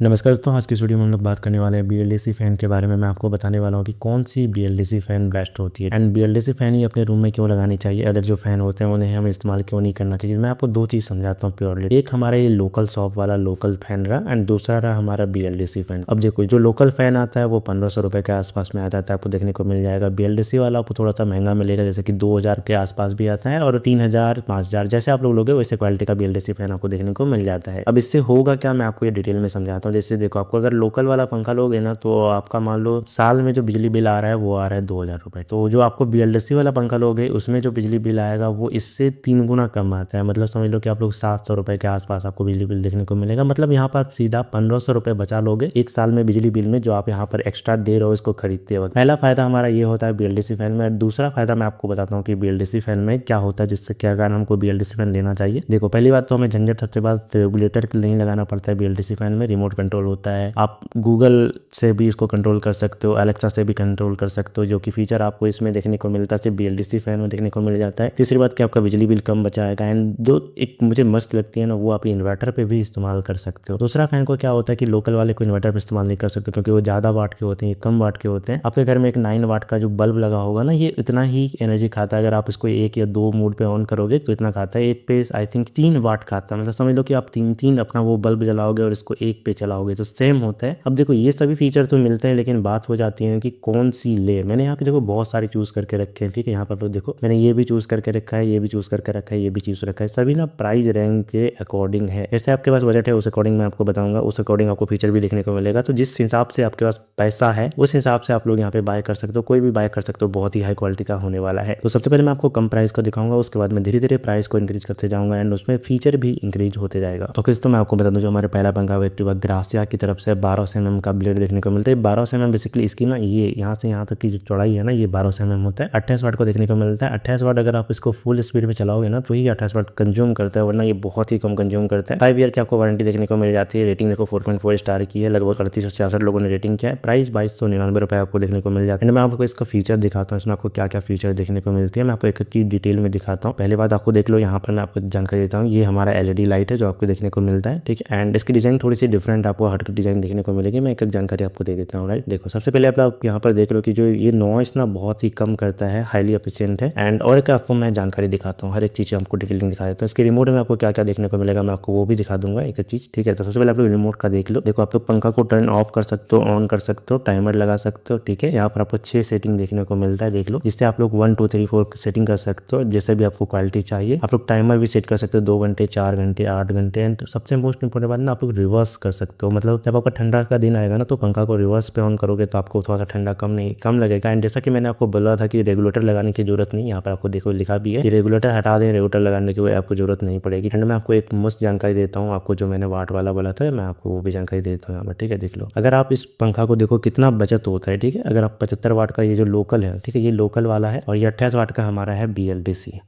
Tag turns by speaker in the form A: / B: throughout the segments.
A: नमस्कार दोस्तों, आज की इस वीडियो में हम लोग बात करने वाले हैं BLDC फ़ैन के बारे में। मैं आपको बताने वाला हूँ कि कौन सी BLDC फ़ैन बेस्ट होती है एंड BLDC फ़ैन ही अपने रूम में क्यों लगानी चाहिए। अदर जो फ़ैन होते हैं उन्हें हम इस्तेमाल क्यों नहीं करना चाहिए। मैं आपको दो चीज़ समझाता हूँ प्योरली। एक हमारा ये लोकल शॉप वाला लोकल फ़ैन रहा एंड दूसरा रहा हमारा BLDC फ़ैन। अब देखो, जो लोकल फ़ैन आता है वो 1500 रुपये के आसपास में आता है, आपको देखने को मिल जाएगा। BLDC वाला आपको थोड़ा सा महंगा मिलेगा, जैसे कि 2000 के आसपास भी आता है और 3000 5000 जैसे आप लोग लोगे वैसे क्वालिटी का BLDC फ़ैन आपको देखने को मिल जाता है। अब इससे होगा क्या, मैं आपको ये डिटेल में समझाता हूँ। जैसे देखो, आपको अगर लोकल वाला पंखा लोगे ना तो आपका मान लो साल में जो बिजली बिल आ रहा है वो आ रहा है 2000 रुपये। तो जो आपको BLDC वाला पंखा लोगे उसमें जो बिजली बिल आएगा वो इससे 3 गुना कम आता है। मतलब समझ लो कि आप लोग 700 रुपये के आसपास आपको बिजली बिल देखने को मिलेगा। मतलब यहाँ पर सीधा 1500 रुपये बचा लोगे एक साल में बिजली बिल में, जो आप यहाँ पर एक्स्ट्रा दे रहे हो इसको खरीदते वक्त। पहला फायदा हमारा ये होता है BLDC फैन में। दूसरा फायदा मैं आपको बताता हूँ कि BLDC फैन में क्या होता है, जिससे क्या कारण हमको BLDC फैन लेना चाहिए। देखो, पहली बात तो हमें झंझट सबसे बाद रेगुलेटर नहीं लगाना पड़ता है। BLDC फैन में रिमोट कंट्रोल होता है, आप गूगल से भी इसको कंट्रोल कर सकते हो, अलेक्सा से भी कंट्रोल कर सकते हो, जो कि फीचर आपको इसमें देखने को मिलता है सिर्फ BLDC फैन में देखने को मिल जाता है। तीसरी बात कि आपका बिजली बिल कम बचाएगा एंड जो एक मुझे मस्त लगती है ना, वो आप इन्वर्टर पे भी इस्तेमाल कर सकते हो। दूसरा फैन को क्या होता है कि लोकल वाले को इन्वर्टर पे इस्तेमाल नहीं कर सकते क्योंकि वो ज़्यादा वाट के होते हैं, ये कम वाट के होते हैं। आपके घर में एक 9 वाट का जो बल्ब लगा होगा ना, ये इतना ही एनर्जी खाता है। अगर आप इसको 1 या 2 मोड पे ऑन करोगे तो इतना खाता है। एक पे आई थिंक 3 वाट खाता है। मतलब समझ लो कि आप 3 अपना वो बल्ब जलाओगे और इसको एक पे चलाओगे तो सेम होता है। अब देखो, ये सभी फीचर तो मिलते हैं, लेकिन बात हो जाती है कि कौन सी ले। मैंने यहाँ पे देखो बहुत सारी चूज़ करके रखे हैं, ठीक है। यहाँ पर तो देखो मैंने ये भी चूज़ करके रखा है, ये भी चूज़ करके रखा है, ये भी चूज़ रखा है। सभी ना प्राइस रैंक के अकॉर्डिंग है। जैसे आपके पास बजट है उस अकॉर्डिंग मैं आपको बताऊंगा, उस अकॉर्डिंग आपको फीचर भी देखने को मिलेगा। तो जिस हिसाब से आपके पास पैसा है उस हिसाब से आप लोग यहाँ पे बाय कर सकते हो, कोई भी बाय कर सकते हो। बहुत ही हाई क्वालिटी का होने वाला है। तो सबसे पहले मैं आपको कम प्राइस का दिखाऊंगा, उसके बाद मैं धीरे धीरे प्राइस को इंक्रीज करते जाऊंगा एंड उसमें फीचर भी इंक्रीज होते जाएगा। तो किस तो मैं आपको बता दूं, जो हमारे पहला पंखा एक्टिवा ग्रासिया की तरफ से 1200 mm का ब्लेड देखने को मिलता है। 1200 mm बेसिकली इसकी ना, ये यहाँ से यहाँ तक की जो चौड़ाई है ना, ये 1200 mm होता है। 28 वाट को देखने को मिलता है। 28 वाट अगर आप इसको फुल स्पीड में चलाओगे ना तो ही 28 वाट कंज्यूम करता है, वरना ये बहुत ही कम कंज्यूम करता है। 5 ईयर की आपको वारंटी देखने को मिल जाती है। रेटिंग देखो 4.4 स्टार की है, लगभग 3866 लोगों ने रेटिंग किया है। प्राइस 2299 रुपये आपको देखने को मिल जाता है। मैं आपको इसका फीचर दिखाता हूँ, इसमें आपको क्या क्या फीचर देखने को मिलती है। मैं आपको एक चीज डिटेल में दिखाता हूँ। पहले बात आपको देख लो, यहाँ पर मैं आपको जानकारी देता हूँ। ये हमारा LED लाइट है जो आपको देखने को मिलता है, ठीक है। एंड इसकी डिजाइन थोड़ी सी डिफरेंट आपको हटकर डिजाइन देखने को मिलेगी। मैं एक जानकारी आपको दे देता हूँ, राइट। देखो, सबसे पहले आप यहाँ पर देख लो कि जो ये नॉइस ना बहुत ही कम करता है, हाईली एफिशिएंट है। एंड और एक आपको मैं जानकारी दिखाता हूँ, हर एक चीज़ आपको डिटेलिंग दिखा देता हूँ। इसके रिमोट में आपको क्या क्या देखने को मिलेगा मैं आपको वो भी दिखा दूंगा एक चीज़, ठीक है। तो सबसे पहले आप लोग रिमोट का देख लो। देखो, आप लोग पंखा को टर्न ऑफ कर सकते हो, ऑन कर सकते हो, टाइमर लगा सकते हो, ठीक है। यहाँ पर आपको 6 सेटिंग देखने को मिलता है, देख लो, जिससे आप लोग 1 2 3 4 सेटिंग कर सकते हो, जैसे भी आपको क्वालिटी चाहिए। आप लोग टाइमर भी सेट कर सकते हो, 2 घंटे, 4 घंटे, 8 घंटे। एंड सबसे मोस्ट इंपोर्टेंट बात ना, आप लोग रिवर्स कर सकते हो। मतलब जब आपका ठंडा का दिन आएगा ना तो पंखा को रिवर्स पे ऑन करोगे तो आपको थोड़ा सा ठंडा कम लगेगा। एंड जैसा कि मैंने आपको बोला था कि रेगुलेटर लगाने की जरूरत नहीं, यहाँ पर आपको देखो लिखा भी है कि रेगुलेटर हटा दें, रेगुलेटर लगाने की आपको जरूरत नहीं पड़ेगी। एंड मैं आपको एक मस्त जानकारी देता हूँ, आपको जो मैंने वाट वाला बोला था मैं आपको वो भी जानकारी देता हूँ यहाँ पर, ठीक है। देख लो, अगर आप इस पंखा को देखो कितना बचत होता है, ठीक है। अगर आप 75 वाट का ये जो लोकल है, ठीक है, ये लोकल वाला है, और ये 28 वाट का हमारा है BLDC,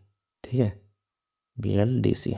A: ठीक है, BLDC।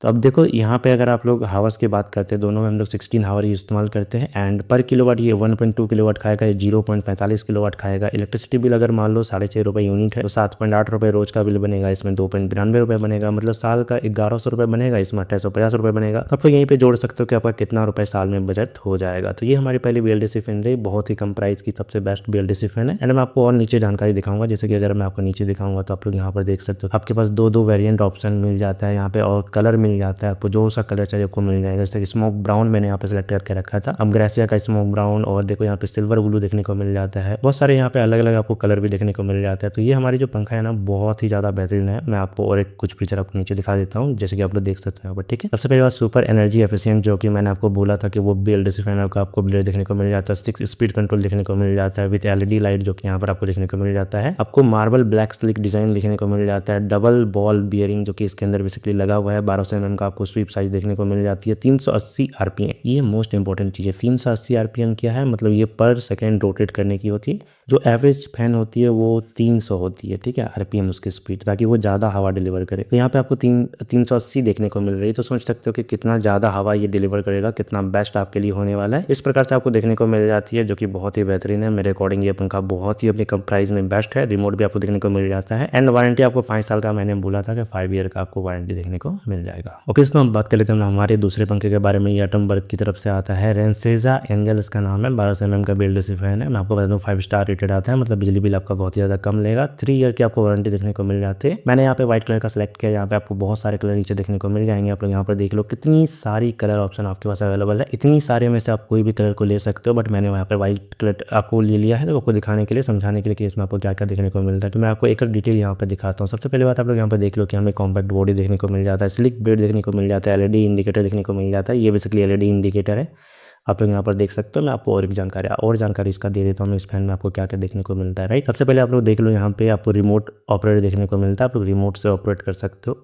A: तो अब देखो यहाँ पे अगर आप लोग हावर्स की बात करते हैं, दोनों में हम लोग 16 हावर इस्तेमाल करते हैं। एंड पर किलोवाट ये 1.2 किलोवाट खाएगा, ये 0.45 किलोवाट खाएगा। इलेक्ट्रिसिटी बिल अगर मान लो 6.5 रुपये यूनिट है तो 7.8 रुपये रोज का बिल बनेगा, इसमें 2.92 रुपये बनेगा। मतलब साल का 1100 रुपये बनेगा, इसमें 2850 रुपये बनेगा। तो आप लोग यहीं पर जोड़ सकते हो कि आपका कितना रुपये साल में बजट हो जाएगा। तो ये हमारी पहली BLDC फैन रही, बहुत ही कम प्राइस की सबसे बेस्ट BLDC फैन है। एंड मैं आपको और नीचे जानकारी दिखाऊंगा, जैसे कि अगर मैं आपको नीचे दिखाऊंगा तो आप लोग यहाँ पर देख सकते हो आपके पास दो वेरिएंट ऑप्शन मिल जाता है यहाँ पे, और कलर मिल जाता है आपको, जो सा कलर चाहिए आपको मिल जाएगा। जैसे कि स्मोक ब्राउन मैंने यहाँ पे सेलेक्ट करके रखा था, अब ग्रेसिया का स्मोक ब्राउन, और देखो यहाँ पे सिल्वर ब्लू देखने को मिल जाता है। बहुत सारे यहाँ पे अलग अलग आपको कलर भी देखने को मिल जाता है। तो ये हमारी जो पंखा है ना बहुत ही ज़्यादा बेहतरीन है। मैं आपको और एक कुछ फीचर आपको नीचे दिखा देता हूँ, जैसे कि आप लोग देख सकते हैं यहाँ पर, ठीक है। सबसे पहले बात सुपर एनर्जी एफिशिएंट, जो कि मैंने आपको बोला था कि वो BLDC फैन का आपको ब्लेड देखने को मिल जाता है। 6 स्पीड कंट्रोल देखने को मिल जाता है विद LED लाइट, जो कि यहाँ पर आपको देखने को मिल जाता है। आपको मार्बल ब्लैक स्लिक डिजाइन देखने को मिल जाता है। डबल बॉल बियरिंग जो कि इसके अंदर बेसिकली लगा हुआ है। 1200 mm का आपको स्वीप साइज देखने को मिल जाती है। 380 RPM, ये मोस्ट इंपॉर्टेंट चीज़ है। 380 RPM क्या है, मतलब ये पर सेकेंड रोटेट करने की होती है। जो एवरेज फैन होती है वो 300 होती है, ठीक है, RPM उसकी स्पीड, ताकि वो ज़्यादा हवा डिलीवर करे। तो यहाँ पे आपको 380 देखने को मिल रही है, तो सोच सकते हो कि कितना ज़्यादा हवा ये डिलीवर करेगा, कितना बेस्ट आपके लिए होने वाला है। इस प्रकार से आपको देखने को मिल जाती है, जो कि बहुत ही बेहतरीन है। मेरे अकॉर्डिंग ये पंखा बहुत ही अपने कम प्राइस में बेस्ट है। रिमोट भी आपको देखने को मिल जाता है। एंड वारंटी आपको 5 साल का मैंने बोला था कि 5 ईयर का आपको वारंटी देखने को मिल जाएगा। जाएगा। ओके दोस्तों, हम बात कर लेते हैं हमारे दूसरे पंखे के बारे में। ये एटमबर्ग की तरफ से आता है, रेंसेजा एंगल इसका नाम है। 1200 mm का BLDC फैन है। मैं आपको बता दूं 5 स्टार रेटेड आता है, मतलब बिजली बिल आपका बहुत ही ज़्यादा कम लेगा। 3 ईयर की आपको वारंटी देखने को मिल जाती है। मैंने यहाँ पे व्हाइट कलर का सिलेक्ट किया। यहाँ पे आपको बहुत सारे कलर नीचे देखने को मिल जाएंगे। आप लोग यहाँ पर देख लो कितनी सारी कलर ऑप्शन आपके पास अवेलेबल है। इतनी सारे में से आप कोई भी कलर को ले सकते हो, बट मैंने वहाँ पर व्हाइट कलर आपको ले लिया है तो आपको दिखाने के लिए, समझाने के लिए कि इसमें आपको क्या क्या देखने को मिलता है। तो मैं आपको एक डिटेल यहाँ पर दिखाता हूँ। सबसे पहले बात आप लोग यहाँ पर देख लो कि हमें कॉम्पैक्ट बॉडी देखने को मिल जाता है, स्लिक बेड देखने को मिल जाता है, LED इंडिकेटर देखने को मिल जाता है। ये बेसिकली LED इंडिकेटर है, आप लोग यहाँ पर देख सकते हो। मैं आपको और भी जानकारी इसका दे देता हूँ। इस फैन में आपको क्या क्या देखने को मिलता है, राइट। सबसे पहले आप लोग देख लो, यहाँ पे आपको रिमोट ऑपरेटर देखने को मिलता है। आप लोग रिमोट से ऑपरेट कर सकते हो,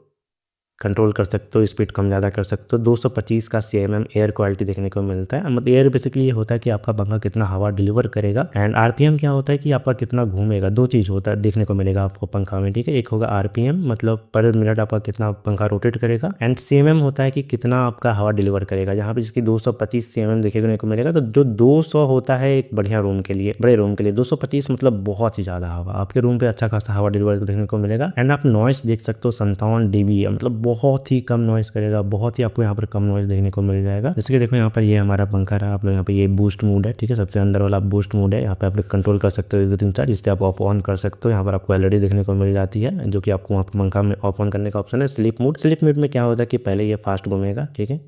A: कंट्रोल कर सकते हो, स्पीड कम ज़्यादा कर सकते हो। 225 का CMM एयर क्वालिटी देखने को मिलता है। मतलब एयर बेसिकली ये होता है कि आपका पंखा कितना हवा डिलीवर करेगा, एंड RPM क्या होता है कि आपका कितना घूमेगा। दो चीज़ होता है देखने को मिलेगा आपको पंखा में, ठीक है। एक होगा RPM, मतलब पर मिनट आपका कितना पंखा रोटेट करेगा, एंड CMM होता है कि कितना आपका हवा डिलीवर करेगा। जहाँ पे जिसकी 225 CMM देखने को मिलेगा, तो जो 200 होता है एक बढ़िया रूम के लिए, बड़े रूम के लिए, 225 मतलब बहुत ही ज़्यादा हवा आपके रूम पे अच्छा खासा हवा डिलीवर देखने को मिलेगा। एंड आप नॉइस देख सकते हो, 57 dB, मतलब बहुत ही कम नॉइस करेगा, बहुत ही आपको यहाँ पर कम नॉइस देखने को मिल जाएगा। जैसे कि देखो यहाँ पर ये हमारा पंखा रहा, आप लोग यहाँ पे ये बूस्ट मोड है, ठीक है। सबसे अंदर वाला बूस्ट मोड है। यहाँ पे आप लोग कंट्रोल कर सकते हो 2-3 साइड, जिससे आप ऑफ ऑन कर सकते हो। यहाँ पर आपको LED देखने को मिल जाती है, जो कि आपको वहाँ पर पंखा में ऑफ ऑन करने का ऑप्शन है। स्लीप मोड में क्या होता है कि पहले ये फास्ट घूमेगा, ठीक है,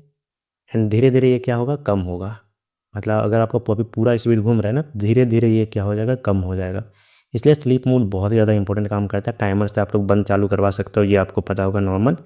A: एंड धीरे धीरे ये क्या होगा, कम होगा। मतलब अगर आपका अभी पूरा स्पीड घूम रहा है ना, धीरे धीरे ये क्या हो जाएगा, कम हो जाएगा। इसलिए स्लीप मोड बहुत ही ज़्यादा इंपॉर्टेंट काम करता है। टाइमर से आप लोग बंद चालू करवा सकते हो, ये आपको पता होगा नॉर्मल।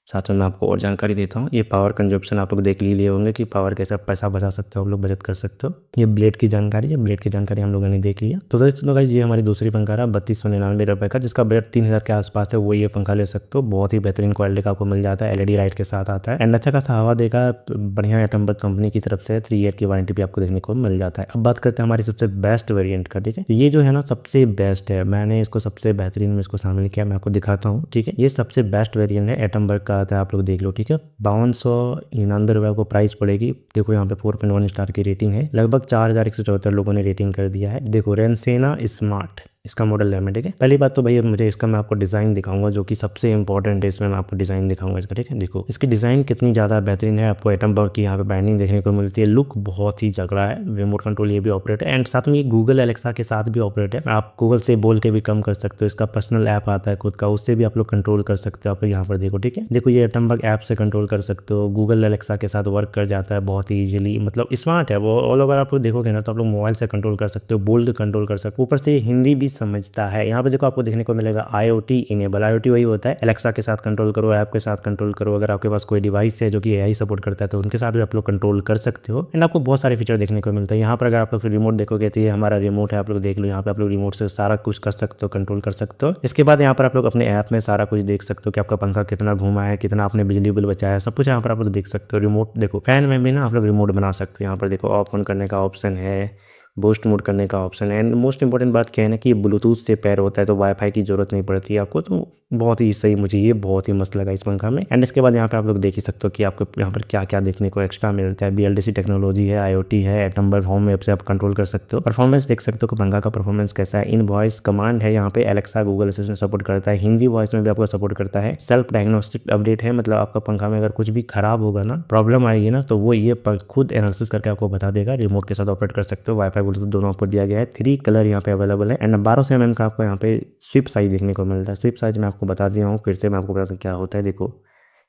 A: साथ में मैं आपको और जानकारी देता हूँ। ये पावर कंजप्शन आप लोग देख लिए होंगे कि पावर कैसे पैसा बचा सकते हो, आप लोग बचत कर सकते हो। ये ब्लेड की जानकारी है, ब्लेड की जानकारी हम लोगों ने देख लिया। तो दोस्तों गाइस, ये हमारी दूसरी पंखा रहा 3299 रुपये का, जिसका बजट 3000 के आसपास है। वो ये पंखा ले सकते हो, बहुत ही बेहतरीन क्वालिटी का आपको मिल जाता है। LED लाइट के साथ आता है, एंड अच्छा खासा हवा देगा, बढ़िया एटमबर्ग कंपनी की तरफ से 3 ईयर की वारंटी भी आपको देखने को मिल जाता है। अब बात करते हैं हमारी सबसे बेस्ट वेरियंट का, ठीक है। ये जो है ना सबसे बेस्ट है, मैंने इसको सबसे बेहतरीन में इसको शामिल किया। मैं आपको दिखाता हूँ, ठीक है। ये सबसे बेस्ट वेरियंट है, एटमबर्ग का आता है, आप लोग देख लो, ठीक है। 5299 रुपये को प्राइस पड़ेगी। देखो यहाँ पे 4.1 स्टार की रेटिंग है, लगभग 4174 लोगों ने रेटिंग कर दिया है। देखो रेंसेना स्मार्ट इसका मॉडल है, ठीक है। पहली बात तो भैया मुझे इसका मैं आपको डिज़ाइन दिखाऊंगा, जो कि सबसे इंपॉर्टेंट है। इसमें मैं आपको डिज़ाइन दिखाऊंगा इसका, ठीक है। देखो इसकी डिज़ाइन कितनी ज़्यादा बेहतरीन है। आपको एटमबर्ग की यहाँ पे ब्रांडिंग देखने को मिलती है, लुक बहुत ही जगड़ा है। रिमोट कंट्रोल ये भी ऑपरेट है, एंड साथ में ये गूगल एलेक्सा के साथ भी ऑपरेट है। आप गूगल से बोल के भी कम कर सकते हो। इसका पर्सनल ऐप आता है खुद का, उससे भी आप लोग कंट्रोल कर सकते हो। आप यहाँ पर देखो, ठीक है। देखो ये एटमबर्ग ऐप से कंट्रोल कर सकते हो, गूगल एलेक्सा के साथ वर्क कर जाता है बहुत ही ईजिली। मतलब स्मार्ट है वो, ऑल ओवर आप लोग देखोगे ना तो आप लोग मोबाइल से कंट्रोल कर सकते हो, बोल्ड कंट्रोल कर सकते हो। ऊपर से हिंदी भी समझता है। यहाँ पे देखो आपको देखने को मिलेगा IoT इनेबल। IoT वही होता है एलेक्सा के साथ कंट्रोल करो, ऐप के साथ कंट्रोल करो। अगर आपके पास कोई डिवाइस है जो कि AI सपोर्ट करता है, तो उनके साथ भी आप लोग कंट्रोल कर सकते हो, एंड आपको बहुत सारे फीचर देखने को मिलता है। यहाँ पर अगर आप लोग फिर रिमोट देखोगे तो ये हमारा रिमोट है, आप लोग देख लो। यहाँ पे आप लोग रिमोट से सारा कुछ कर सकते हो, कंट्रोल कर सकते हो। इसके बाद यहाँ पर आप लोग अपने ऐप में सारा कुछ देख सकते हो कि आपका पंखा कितना घुमा है, कितना आपने बिजली बिल बचाया है, सब कुछ यहाँ पर आप लोग देख सकते हो। रिमोट देखो, फैन में भी ना आप लोग रिमोट बना सकते हो। यहाँ पर देखो ऑफ ऑन करने का ऑप्शन है, बूस्ट मोड करने का ऑप्शन है, एंड मोस्ट इंपॉर्टेंट बात क्या है ना कि ये ब्लूटूथ से पेयर होता है, तो वाईफाई की जरूरत नहीं पड़ती है आपको। तो बहुत ही सही, मुझे ये बहुत ही मस्त लगा इस पंखा में। एंड इसके बाद यहाँ पे आप लोग देख ही सकते हो कि आपको यहाँ पर क्या क्या देखने को एक्स्ट्रा मिलता है। BLDC टेक्नोलॉजी है, IoT है, एटमबर्ग होम ऐप से आप कंट्रोल कर सकते हो। परफॉर्मेंस देख सकते हो कि पंखा का परफॉर्मेंस कैसा है। इन वॉइस कमांड है, यहाँ पे एलेक्सा गूगल असिस्टेंट सपोर्ट करता है, हिंदी वॉइस में भी आपको सपोर्ट करता है। सेल्फ डायग्नोस्टिक अपडेट है, मतलब आपका पंखा में अगर कुछ भी खराब होगा ना, प्रॉब्लम आएगी ना, तो वो ये खुद एनालिसिस करके आपको बता देगा। रिमोट के साथ ऑपरेट कर सकते हो, वाईफाई ब्लूटूथ दोनों आपको दिया गया है। 3 कलर यहाँ पे अवेलेबल है, एंड 1200 mm का आपको यहाँ पे स्विप साइज देखने को मिलता है। स्विप साइज मैं आपको बता दिया हूँ, फिर से मैं आपको बता दूँ क्या होता है। देखो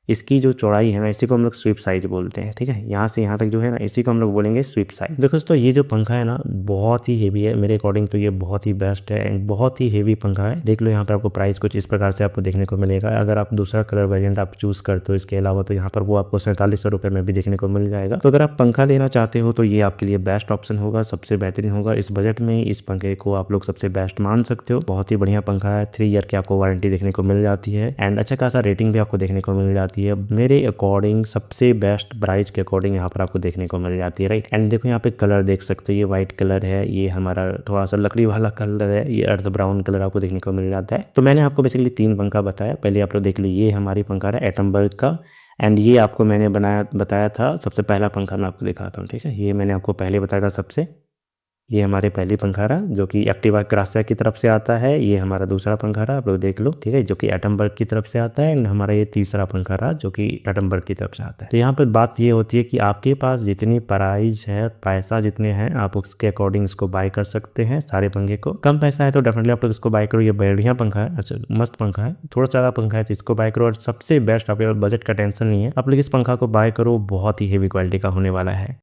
A: इसकी जो चौड़ाई है ना, इसी को हम लोग स्वीप साइज बोलते हैं, ठीक है। यहाँ से यहाँ तक जो है ना, इसी को हम लोग बोलेंगे स्वीप साइज। देखो दोस्तों, ये जो पंखा है ना बहुत ही हेवी है, मेरे अकॉर्डिंग तो ये बहुत ही बेस्ट है, एंड बहुत ही हेवी पंखा है। देख लो यहाँ पर आपको प्राइस कुछ इस प्रकार से आपको देखने को मिलेगा। अगर आप दूसरा कलर वेरिएंट आप चूज करते हो इसके अलावा, तो यहाँ पर वो आपको 4700 रुपये में भी देखने को मिल जाएगा। तो अगर आप पंखा लेना चाहते हो तो ये आपके लिए बेस्ट ऑप्शन होगा, सबसे बेहतरीन होगा। इस बजट में इस पंखे को आप लोग सबसे बेस्ट मान सकते हो। बहुत ही बढ़िया पंखा है, 3 ईयर की आपको वारंटी देखने को मिल जाती है, एंड अच्छा खासा रेटिंग भी आपको देखने को मिल जाती है। मेरे अकॉर्डिंग सबसे बेस्ट प्राइस के अकॉर्डिंग यहाँ पर आपको देखने को मिल जाती है, राइट। एंड देखो यहाँ पे कलर देख सकते हो, ये व्हाइट कलर है, ये हमारा थोड़ा सा लकड़ी वाला कलर है, ये अर्थ ब्राउन कलर आपको देखने को मिल जाता है। तो मैंने आपको बेसिकली 3 पंखा बताया। पहले आप लोग देख लो, ये हमारी पंखा है एटमबर्ग का, एंड ये आपको मैंने बताया था सबसे पहला पंखा मैं आपको दिखाता हूँ, ठीक है। ये मैंने आपको पहले बताया था सबसे, ये हमारे पहली पंखा रहा जो कि एक्टिवा क्रासिया की तरफ से आता है। ये हमारा दूसरा पंखा रहा, आप लोग देख लो, ठीक है, जो कि एटमबर्ग की तरफ से आता है। एंड हमारा ये तीसरा पंखा रहा जो कि एटमबर्ग की तरफ से आता है। तो यहाँ पर बात ये होती है कि आपके पास जितनी प्राइस है, पैसा जितने हैं, आप उसके अकॉर्डिंग इसको बाय कर सकते हैं सारे पंखे को। कम पैसा है तो डेफिनेटली आप लोग इसको बाय करो, ये बढ़िया पंखा है, अच्छा मस्त पंखा है। थोड़ा ज़्यादा पंखा है तो इसको बाय करो। और सबसे बेस्ट, आप बजट का टेंशन नहीं है, आप लोग इस पंखा को बाय करो, बहुत ही हेवी क्वालिटी का होने वाला है।